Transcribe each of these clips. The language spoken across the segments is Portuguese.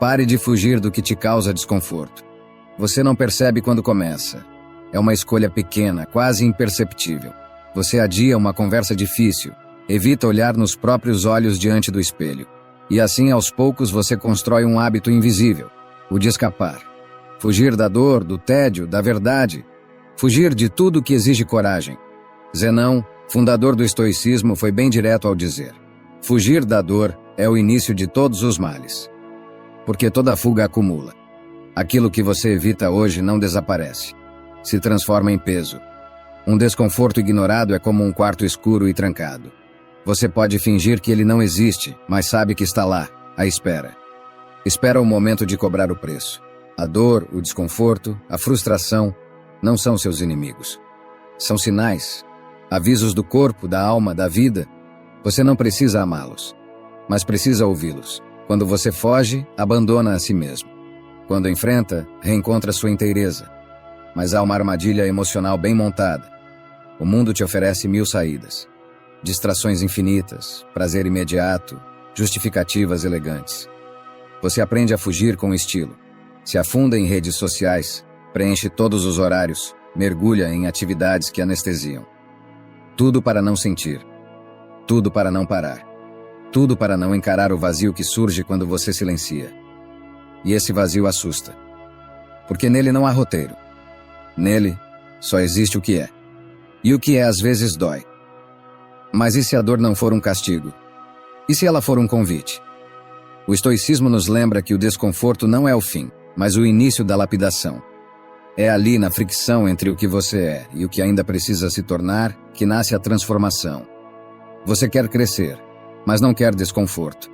Pare de fugir do que te causa desconforto. Você não percebe quando começa. É uma escolha pequena, quase imperceptível. Você adia uma conversa difícil, evita olhar nos próprios olhos diante do espelho. E assim, aos poucos, você constrói um hábito invisível, o de escapar. Fugir da dor, do tédio, da verdade. Fugir de tudo que exige coragem. Zenão, fundador do estoicismo, foi bem direto ao dizer: fugir da dor é o início de todos os males. Porque toda fuga acumula. Aquilo que você evita hoje não desaparece. Se transforma em peso. Um desconforto ignorado é como um quarto escuro e trancado. Você pode fingir que ele não existe, mas sabe que está lá, à espera. Espera o momento de cobrar o preço. A dor, o desconforto, a frustração não são seus inimigos. São sinais, avisos do corpo, da alma, da vida. Você não precisa amá-los, mas precisa ouvi-los. Quando você foge, abandona a si mesmo. Quando enfrenta, reencontra sua inteireza. Mas há uma armadilha emocional bem montada. O mundo te oferece 1000 saídas. Distrações infinitas, prazer imediato, justificativas elegantes. Você aprende a fugir com estilo. Se afunda em redes sociais, preenche todos os horários, mergulha em atividades que anestesiam. Tudo para não sentir. Tudo para não parar. Tudo para não encarar o vazio que surge quando você silencia. E esse vazio assusta. Porque nele não há roteiro. Nele, só existe o que é. E o que é às vezes dói. Mas e se a dor não for um castigo? E se ela for um convite? O estoicismo nos lembra que o desconforto não é o fim, mas o início da lapidação. É ali, na fricção entre o que você é e o que ainda precisa se tornar, que nasce a transformação. Você quer crescer, mas não quer desconforto.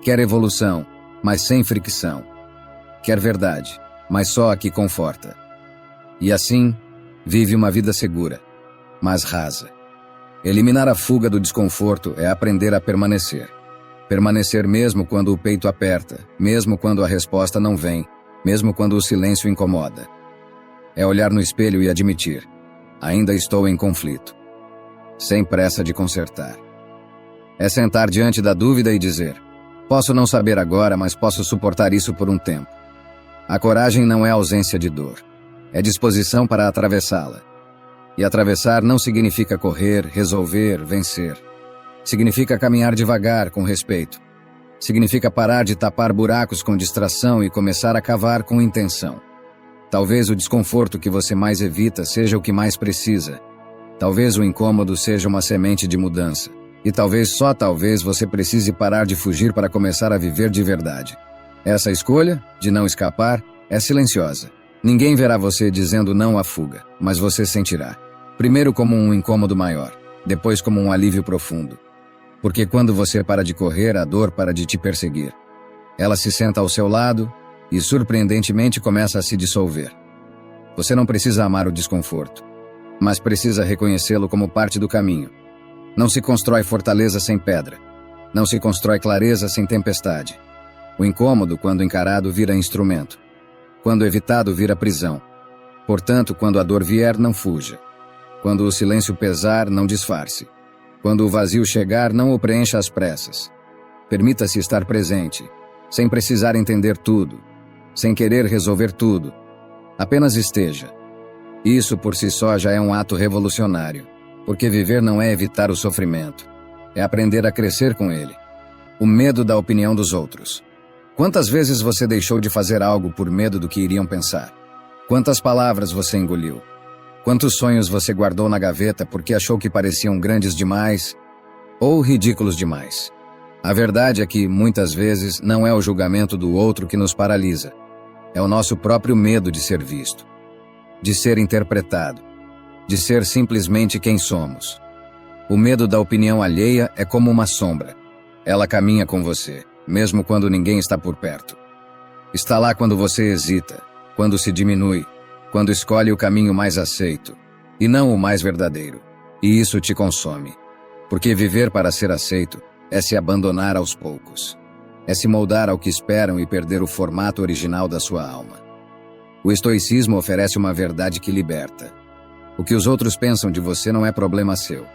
Quer evolução, mas sem fricção. Quer verdade, mas só a que conforta. E assim, vive uma vida segura, mas rasa. Eliminar a fuga do desconforto é aprender a permanecer. Permanecer mesmo quando o peito aperta, mesmo quando a resposta não vem, mesmo quando o silêncio incomoda. É olhar no espelho e admitir: ainda estou em conflito. Sem pressa de consertar. É sentar diante da dúvida e dizer: posso não saber agora, mas posso suportar isso por um tempo. A coragem não é ausência de dor. É disposição para atravessá-la. E atravessar não significa correr, resolver, vencer. Significa caminhar devagar, com respeito. Significa parar de tapar buracos com distração e começar a cavar com intenção. Talvez o desconforto que você mais evita seja o que mais precisa. Talvez o incômodo seja uma semente de mudança. E talvez, só talvez, você precise parar de fugir para começar a viver de verdade. Essa escolha, de não escapar, é silenciosa. Ninguém verá você dizendo não à fuga, mas você sentirá. Primeiro como um incômodo maior, depois como um alívio profundo. Porque quando você para de correr, a dor para de te perseguir. Ela se senta ao seu lado e, surpreendentemente, começa a se dissolver. Você não precisa amar o desconforto, mas precisa reconhecê-lo como parte do caminho. Não se constrói fortaleza sem pedra. Não se constrói clareza sem tempestade. O incômodo, quando encarado, vira instrumento. Quando evitado, vira prisão. Portanto, quando a dor vier, não fuja. Quando o silêncio pesar, não disfarce. Quando o vazio chegar, não o preencha às pressas. Permita-se estar presente, sem precisar entender tudo, sem querer resolver tudo. Apenas esteja. Isso por si só já é um ato revolucionário, porque viver não é evitar o sofrimento, é aprender a crescer com ele. O medo da opinião dos outros. Quantas vezes você deixou de fazer algo por medo do que iriam pensar? Quantas palavras você engoliu? Quantos sonhos você guardou na gaveta porque achou que pareciam grandes demais ou ridículos demais? A verdade é que, muitas vezes, não é o julgamento do outro que nos paralisa. É o nosso próprio medo de ser visto, de ser interpretado, de ser simplesmente quem somos. O medo da opinião alheia é como uma sombra. Ela caminha com você, mesmo quando ninguém está por perto. Está lá quando você hesita, quando se diminui, quando escolhe o caminho mais aceito, e não o mais verdadeiro. E isso te consome. Porque viver para ser aceito é se abandonar aos poucos. É se moldar ao que esperam e perder o formato original da sua alma. O estoicismo oferece uma verdade que liberta. O que os outros pensam de você não é problema seu.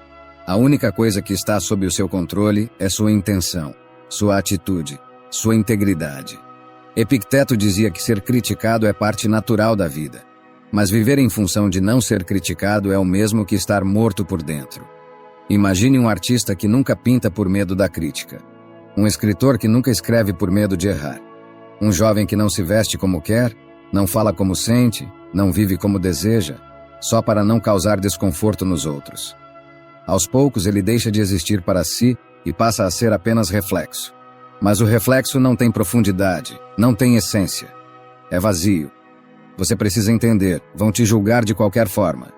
A única coisa que está sob o seu controle é sua intenção, sua atitude, sua integridade. Epicteto dizia que ser criticado é parte natural da vida, mas viver em função de não ser criticado é o mesmo que estar morto por dentro. Imagine um artista que nunca pinta por medo da crítica, um escritor que nunca escreve por medo de errar, um jovem que não se veste como quer, não fala como sente, não vive como deseja, só para não causar desconforto nos outros. Aos poucos ele deixa de existir para si e passa a ser apenas reflexo. Mas o reflexo não tem profundidade, não tem essência. É vazio. Você precisa entender, vão te julgar de qualquer forma.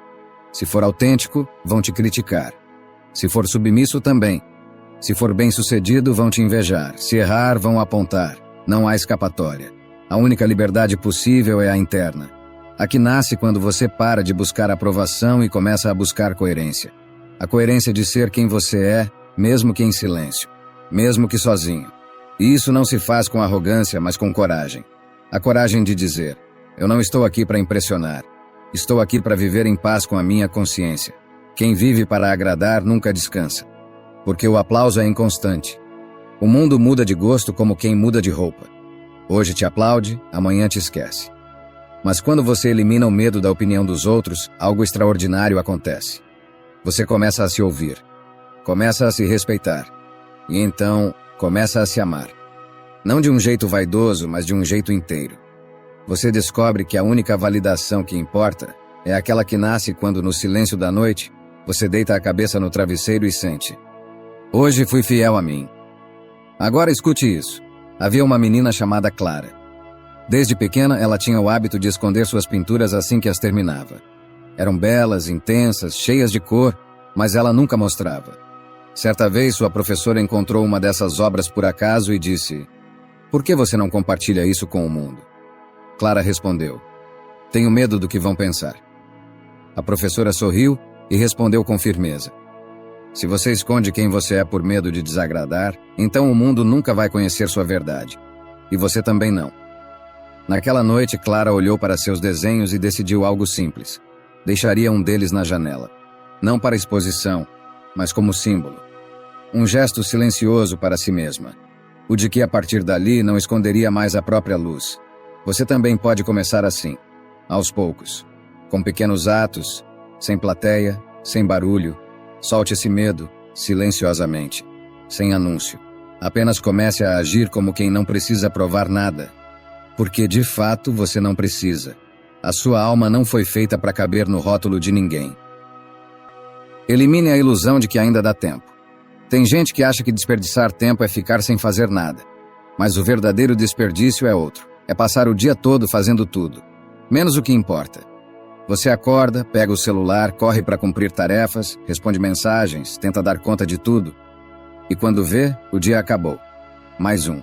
Se for autêntico, vão te criticar. Se for submisso, também. Se for bem-sucedido, vão te invejar. Se errar, vão apontar. Não há escapatória. A única liberdade possível é a interna. A que nasce quando você para de buscar aprovação e começa a buscar coerência. A coerência de ser quem você é, mesmo que em silêncio, mesmo que sozinho. E isso não se faz com arrogância, mas com coragem. A coragem de dizer, eu não estou aqui para impressionar. Estou aqui para viver em paz com a minha consciência. Quem vive para agradar nunca descansa. Porque o aplauso é inconstante. O mundo muda de gosto como quem muda de roupa. Hoje te aplaude, amanhã te esquece. Mas quando você elimina o medo da opinião dos outros, algo extraordinário acontece. Você começa a se ouvir. Começa a se respeitar. E então, começa a se amar. Não de um jeito vaidoso, mas de um jeito inteiro. Você descobre que a única validação que importa é aquela que nasce quando, no silêncio da noite, você deita a cabeça no travesseiro e sente. Hoje fui fiel a mim. Agora escute isso. Havia uma menina chamada Clara. Desde pequena, ela tinha o hábito de esconder suas pinturas assim que as terminava. Eram belas, intensas, cheias de cor, mas ela nunca mostrava. Certa vez, sua professora encontrou uma dessas obras por acaso e disse, por que você não compartilha isso com o mundo? Clara respondeu, tenho medo do que vão pensar. A professora sorriu e respondeu com firmeza, se você esconde quem você é por medo de desagradar, então o mundo nunca vai conhecer sua verdade. E você também não. Naquela noite, Clara olhou para seus desenhos e decidiu algo simples. Deixaria um deles na janela. Não para exposição, mas como símbolo. Um gesto silencioso para si mesma. O de que a partir dali não esconderia mais a própria luz. Você também pode começar assim, aos poucos. Com pequenos atos, sem plateia, sem barulho. Solte esse medo, silenciosamente. Sem anúncio. Apenas comece a agir como quem não precisa provar nada. Porque de fato você não precisa. A sua alma não foi feita para caber no rótulo de ninguém. Elimine a ilusão de que ainda dá tempo. Tem gente que acha que desperdiçar tempo é ficar sem fazer nada. Mas o verdadeiro desperdício é outro. É passar o dia todo fazendo tudo. Menos o que importa. Você acorda, pega o celular, corre para cumprir tarefas, responde mensagens, tenta dar conta de tudo. E quando vê, o dia acabou. Mais um.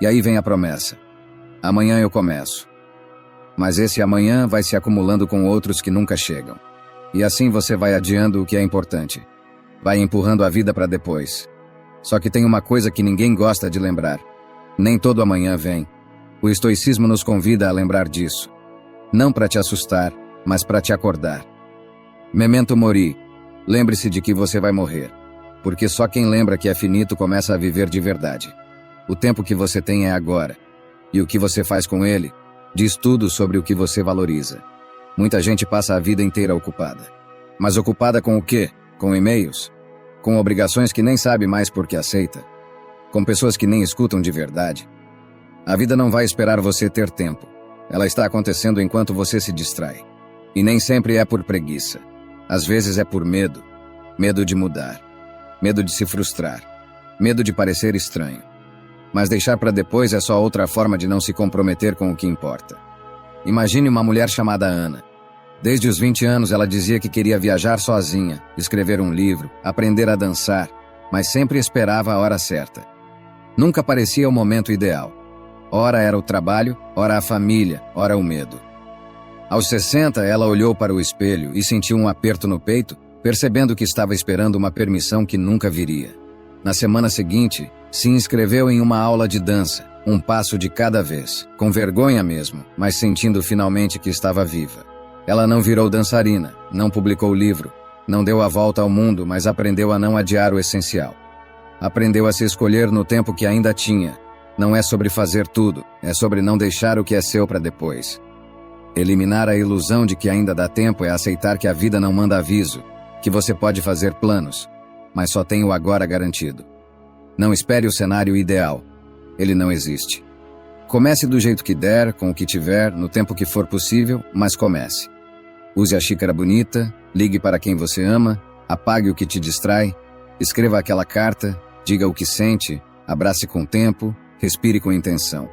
E aí vem a promessa. Amanhã eu começo. Mas esse amanhã vai se acumulando com outros que nunca chegam. E assim você vai adiando o que é importante. Vai empurrando a vida para depois. Só que tem uma coisa que ninguém gosta de lembrar. Nem todo amanhã vem. O estoicismo nos convida a lembrar disso. Não para te assustar, mas para te acordar. Memento mori. Lembre-se de que você vai morrer. Porque só quem lembra que é finito começa a viver de verdade. O tempo que você tem é agora. E o que você faz com ele diz tudo sobre o que você valoriza. Muita gente passa a vida inteira ocupada. Mas ocupada com o quê? Com e-mails? Com obrigações que nem sabe mais por que aceita? Com pessoas que nem escutam de verdade? A vida não vai esperar você ter tempo. Ela está acontecendo enquanto você se distrai. E nem sempre é por preguiça. Às vezes é por medo. Medo de mudar. Medo de se frustrar. Medo de parecer estranho. Mas deixar para depois é só outra forma de não se comprometer com o que importa. Imagine uma mulher chamada Ana. Desde os 20 anos ela dizia que queria viajar sozinha, escrever um livro, aprender a dançar, mas sempre esperava a hora certa. Nunca parecia o momento ideal. Ora era o trabalho, ora a família, ora o medo. Aos 60, ela olhou para o espelho e sentiu um aperto no peito, percebendo que estava esperando uma permissão que nunca viria. Na semana seguinte, se inscreveu em uma aula de dança, um passo de cada vez, com vergonha mesmo, mas sentindo finalmente que estava viva. Ela não virou dançarina, não publicou livro, não deu a volta ao mundo, mas aprendeu a não adiar o essencial. Aprendeu a se escolher no tempo que ainda tinha, Não é sobre fazer tudo, é sobre não deixar o que é seu para depois. Eliminar a ilusão de que ainda dá tempo é aceitar que a vida não manda aviso, que você pode fazer planos, mas só tem o agora garantido. Não espere o cenário ideal. Ele não existe. Comece do jeito que der, com o que tiver, no tempo que for possível, mas comece. Use a xícara bonita, ligue para quem você ama, apague o que te distrai, escreva aquela carta, diga o que sente, abrace com tempo, respire com intenção.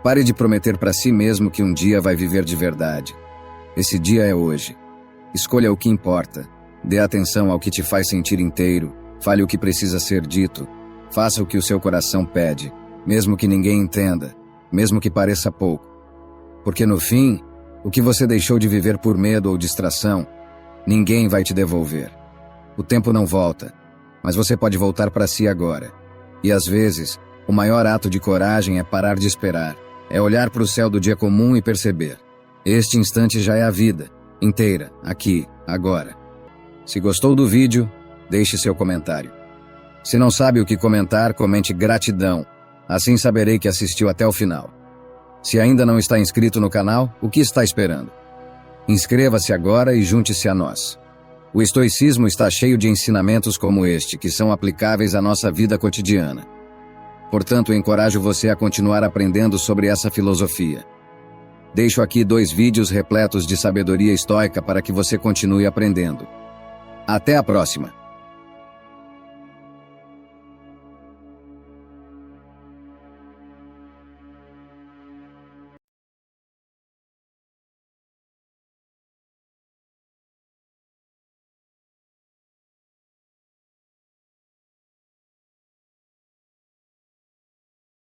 Pare de prometer para si mesmo que um dia vai viver de verdade. Esse dia é hoje. Escolha o que importa. Dê atenção ao que te faz sentir inteiro. Fale o que precisa ser dito. Faça o que o seu coração pede, mesmo que ninguém entenda, mesmo que pareça pouco. Porque no fim, o que você deixou de viver por medo ou distração, ninguém vai te devolver. O tempo não volta, mas você pode voltar para si agora. E às vezes, o maior ato de coragem é parar de esperar. É olhar para o céu do dia comum e perceber. Este instante já é a vida, inteira, aqui, agora. Se gostou do vídeo, deixe seu comentário. Se não sabe o que comentar, comente gratidão. Assim saberei que assistiu até o final. Se ainda não está inscrito no canal, o que está esperando? Inscreva-se agora e junte-se a nós. O estoicismo está cheio de ensinamentos como este, que são aplicáveis à nossa vida cotidiana. Portanto, encorajo você a continuar aprendendo sobre essa filosofia. Deixo aqui 2 vídeos repletos de sabedoria estoica para que você continue aprendendo. Até a próxima!